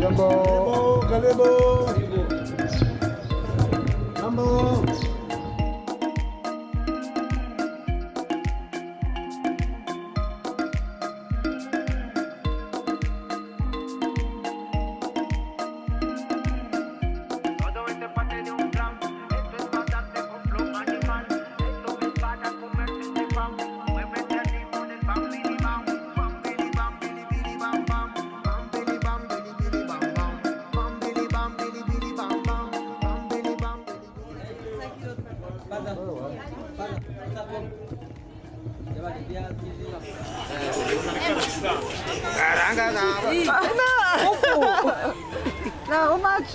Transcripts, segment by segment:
Jambo, karibu. Jambo. No, how much?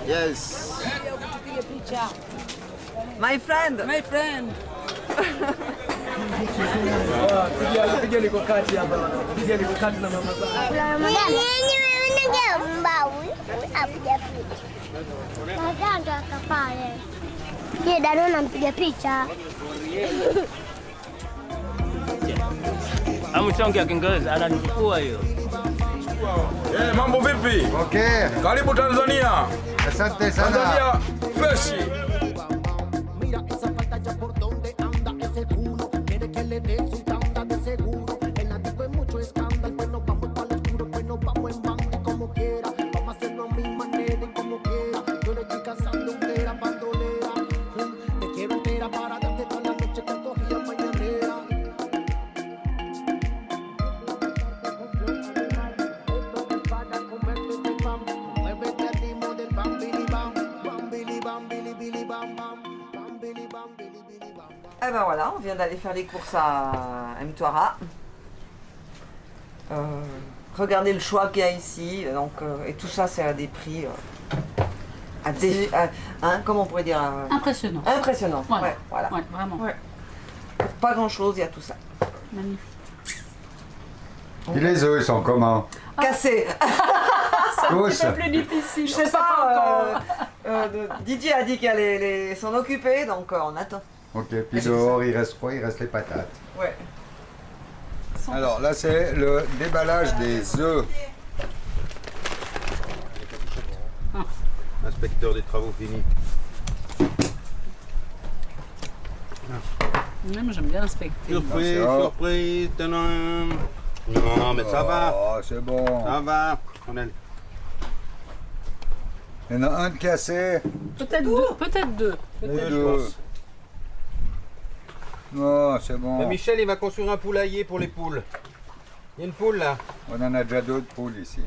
Yes. My friend. My friend. Piga niko kati hapa bwana. Piga niko kati na mama zangu. Je, Dado nampiga picha. Amchonge Kiingereza ananichukua hiyo. Mambo vipi? Okay. Karibu Tanzania. Asante sana. Tanzania fresh. Eh ben voilà, on vient d'aller faire les courses à Mtwara. Regardez le choix qu'il y a ici, donc, et tout ça c'est à des prix, comment on pourrait dire, Impressionnant. impressionnant. Ouais. Ouais, voilà. Ouais, vraiment. Ouais. Pas grand chose, il y a tout ça. Magnifique. Et les œufs, ils sont comment? Cassé. Tous. C'est plus difficile. Je sais pas. Didier a dit qu'il allait s'en occuper, donc on attend. Ok, puis dehors, il reste quoi? Il reste les patates. Ouais. Alors là, c'est le déballage des œufs. Inspecteur des travaux finis. Même j'aime bien inspecter. Surprise, Merci. surprise, tadam. Non, mais ça va, Oh, c'est bon. ça va. On a... Il y en a un de cassé. Peut-être deux. Peut-être deux. Et je deux. pense. Non, c'est bon. Mais Michel, il va construire un poulailler pour les poules. Il y a une poule là. On en a déjà d'autres poules ici.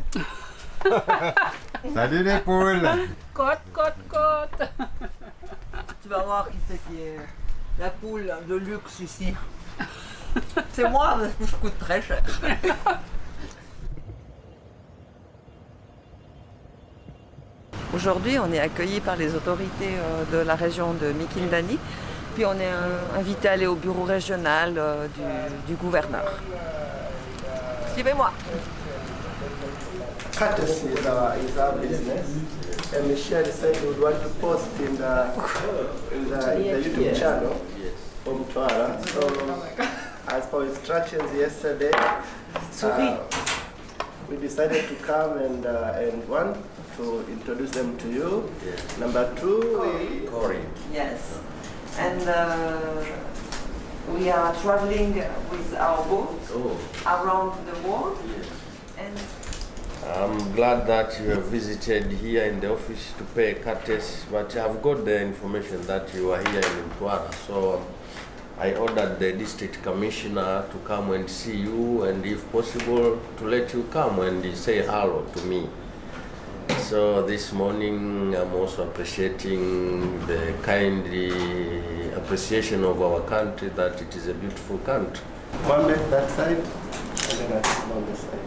Salut les poules. Côte, côte, côte. Tu vas voir qui c'est qui est la poule de luxe ici. C'est moi, parce que je coûte très cher. Aujourd'hui, on est accueillis par les autorités de la région de Mikindani. Puis on est invité à aller au bureau régional du gouverneur. Suivez-moi. Courtesy is our business, and Michelle said we would want to post in the YouTube channel from Twara. So as per instructions yesterday, we decided to come and one, to introduce them to you. Number two, Corey. Yes. And we are traveling with our boat around the world. And I'm glad that you have visited here in the office to pay courtesy, but I've got the information that you are here in Mtwara. So I ordered the district commissioner to come and see you, and if possible, to let you come and say hello to me. So this morning, I'm also appreciating the kindly appreciation of our country, that it is a beautiful country. one leg that side, and then I sit on this side.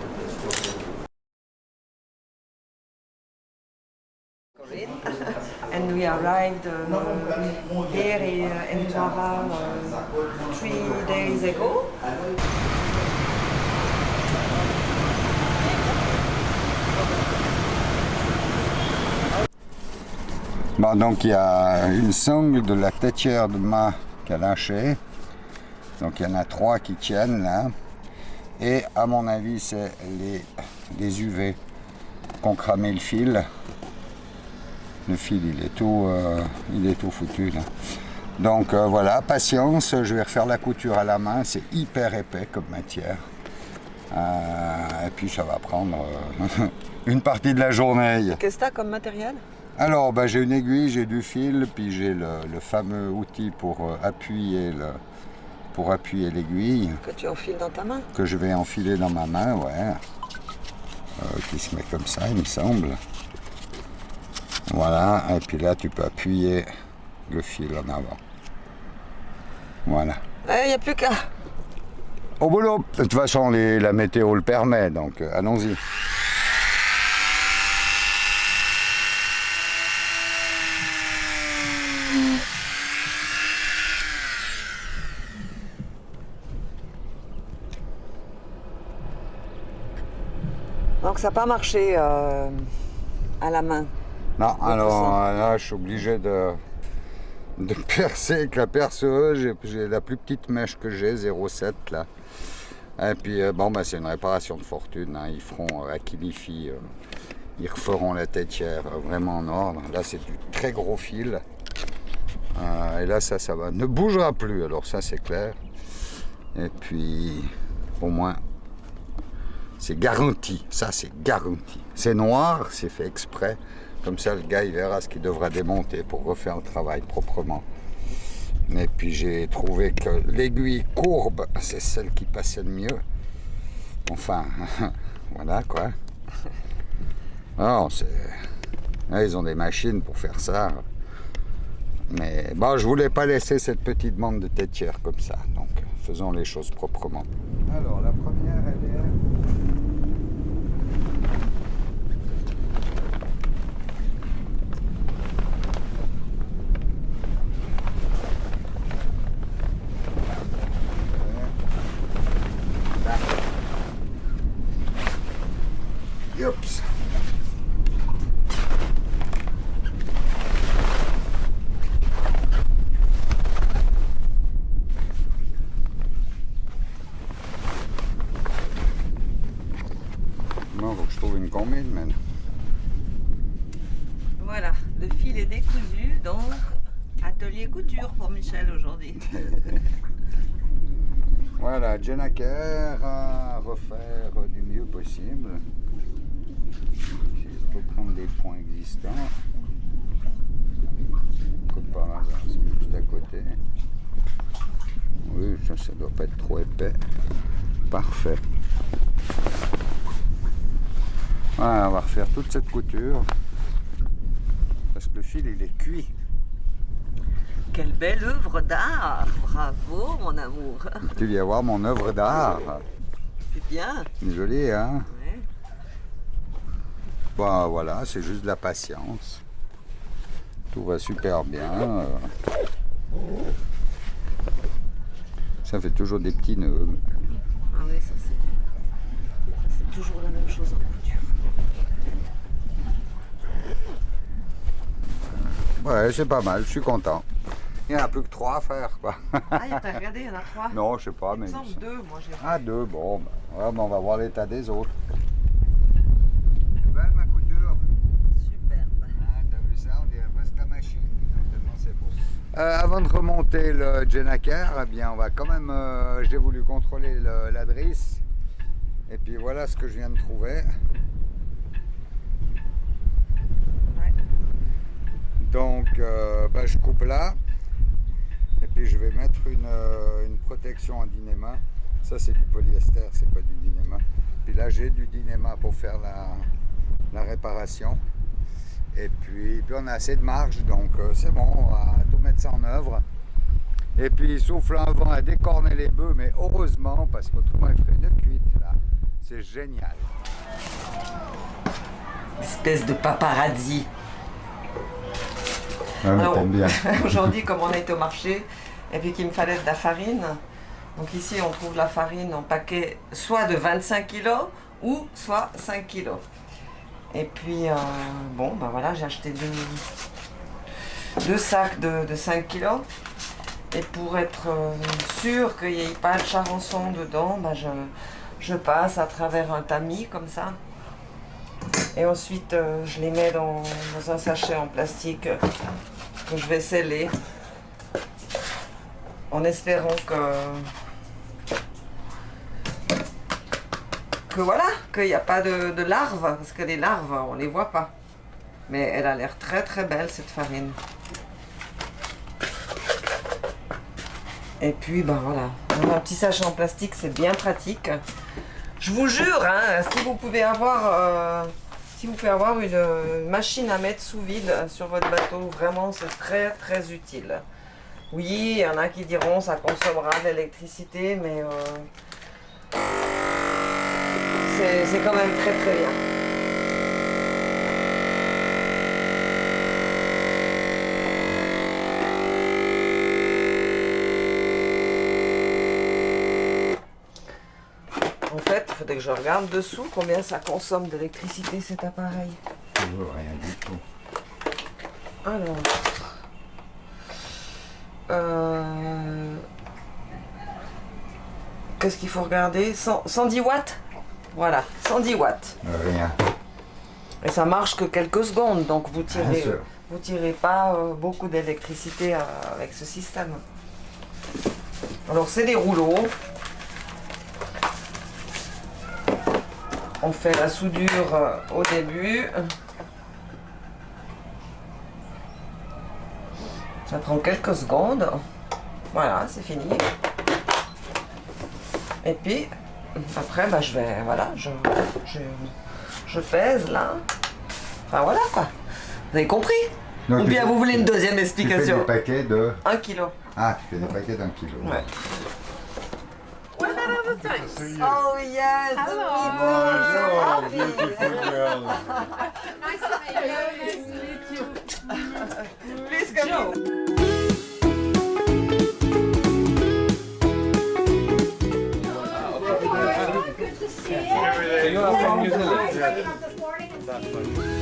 and we arrived here in Mtwara 3 days ago. Bon, donc il y a une sangle de la têtière de mât qui a lâché. Donc il y en a 3 qui tiennent là. Et à mon avis, c'est les UV qui ont cramé le fil. Le fil, il est tout foutu là. Donc voilà, patience, je vais refaire la couture à la main. C'est hyper épais comme matière. Et puis ça va prendre une partie de la journée. Qu'est-ce que tu as comme matériel? Alors, j'ai une aiguille, j'ai du fil, puis j'ai le fameux outil pour appuyer l'aiguille. Que tu enfiles dans ta main? Que je vais enfiler dans ma main, ouais. Qui se met comme ça, il me semble. Voilà, et puis là, tu peux appuyer le fil en avant. Voilà. Il n'y a plus qu'à. Au boulot. De toute façon, la météo le permet, donc allons-y. Donc ça n'a pas marché à la main. Non, alors là, je suis obligé de percer avec la perceuse. J'ai la plus petite mèche que j'ai, 0,7 là. Et puis c'est une réparation de fortune. Hein. Ils feront à Kilifi, ils referont la têtière vraiment en ordre. Là, c'est du très gros fil. Et là, ça va, ne bougera plus. Alors ça, c'est clair. Et puis, au moins, c'est garanti. Ça, c'est garanti. C'est noir, c'est fait exprès. Comme ça, le gars, il verra ce qu'il devra démonter pour refaire le travail proprement. Et puis, j'ai trouvé que l'aiguille courbe, c'est celle qui passait le mieux. Enfin, voilà, quoi. Alors, ils ont des machines pour faire ça. Mais bon, je voulais pas laisser cette petite bande de têtière comme ça. Donc, faisons les choses proprement. Alors, la première, elle est... Oups. Bon, faut que je trouve une combine, man. Voilà, le fil est décousu, donc atelier couture pour Michel aujourd'hui. Voilà, Jennaker à refaire du mieux possible. Essayer de reprendre des points existants. Comme par hasard, c'est juste à côté. Oui, ça doit pas être trop épais. Parfait. Voilà, on va refaire toute cette couture. Parce que le fil, il est cuit. Quelle belle œuvre d'art! Bravo, mon amour! Tu viens voir mon œuvre d'art. C'est bien! Joli, hein? Ouais. Bon, voilà, c'est juste de la patience. Tout va super bien. Ça fait toujours des petits nœuds. Ah oui, ça c'est toujours la même chose en couture. Ouais, c'est pas mal, je suis content. Il n'y en a plus que 3 à faire, quoi. Ah, t'as regardé, il y en a 3. Non, je sais pas, mais... Il me semble 2, moi j'ai. Ah, 2, bon. Ben, ouais, mais on va voir l'état des autres. Belle ma couture. Superbe. Ah, t'as vu ça? On dirait presque la machine. Tellement c'est beau. Avant de remonter le Jenaker, eh bien, on va quand même... j'ai voulu contrôler la drisse. Et puis voilà ce que je viens de trouver. Ouais. Donc, ben, je coupe là. Et puis je vais mettre une protection en Dynéma. Ça c'est du polyester, c'est pas du Dynéma. Puis là j'ai du Dynéma pour faire la réparation. Et puis on a assez de marge, donc c'est bon, on va tout mettre ça en œuvre. Et puis il souffle un vent à décorner les bœufs, mais heureusement, parce qu'autrement il ferait une cuite là. C'est génial. Espèce de paparazzi. Ouais, mais Alors, t'aimes bien. aujourd'hui, comme on était au marché, et puis qu'il me fallait de la farine, donc ici on trouve la farine en paquet soit de 25 kg ou soit 5 kg. Et puis, bon, ben voilà, j'ai acheté deux sacs de 5 kg. Et pour être sûr qu'il n'y ait pas de charançon dedans, ben je passe à travers un tamis comme ça. Et ensuite, je les mets dans un sachet en plastique que je vais sceller en espérant que voilà, qu'il n'y a pas de larves, parce que les larves, on ne les voit pas. Mais elle a l'air très très belle cette farine. Et puis ben voilà, un petit sachet en plastique, c'est bien pratique. Je vous jure, hein, si vous pouvez avoir une machine à mettre sous vide sur votre bateau, vraiment c'est très très utile. Oui, il y en a qui diront ça consommera de l'électricité, mais c'est quand même très très bien. En fait, il faudrait que je regarde dessous combien ça consomme d'électricité cet appareil. Rien du tout. Alors, qu'est-ce qu'il faut regarder? 110 watts? Voilà, 110 watts. Rien. Et ça marche que quelques secondes, donc vous Bien sûr. tirez pas beaucoup d'électricité avec ce système. Alors c'est des rouleaux. On fait la soudure au début. Ça prend quelques secondes. Voilà, c'est fini. Et puis, après, bah, je vais, voilà, je pèse là. Enfin voilà quoi. Vous avez compris? Donc, Ou bien tu vous voulez fais- une deuxième Tu fais explication? des paquets de... 1 kilo. Ah, tu fais des paquets d'1 kilo. Ouais. What about other things? Oh yes! Bonjour, beautiful girl. Nice to meet you. Please come in. So you are from New Zealand? This morning and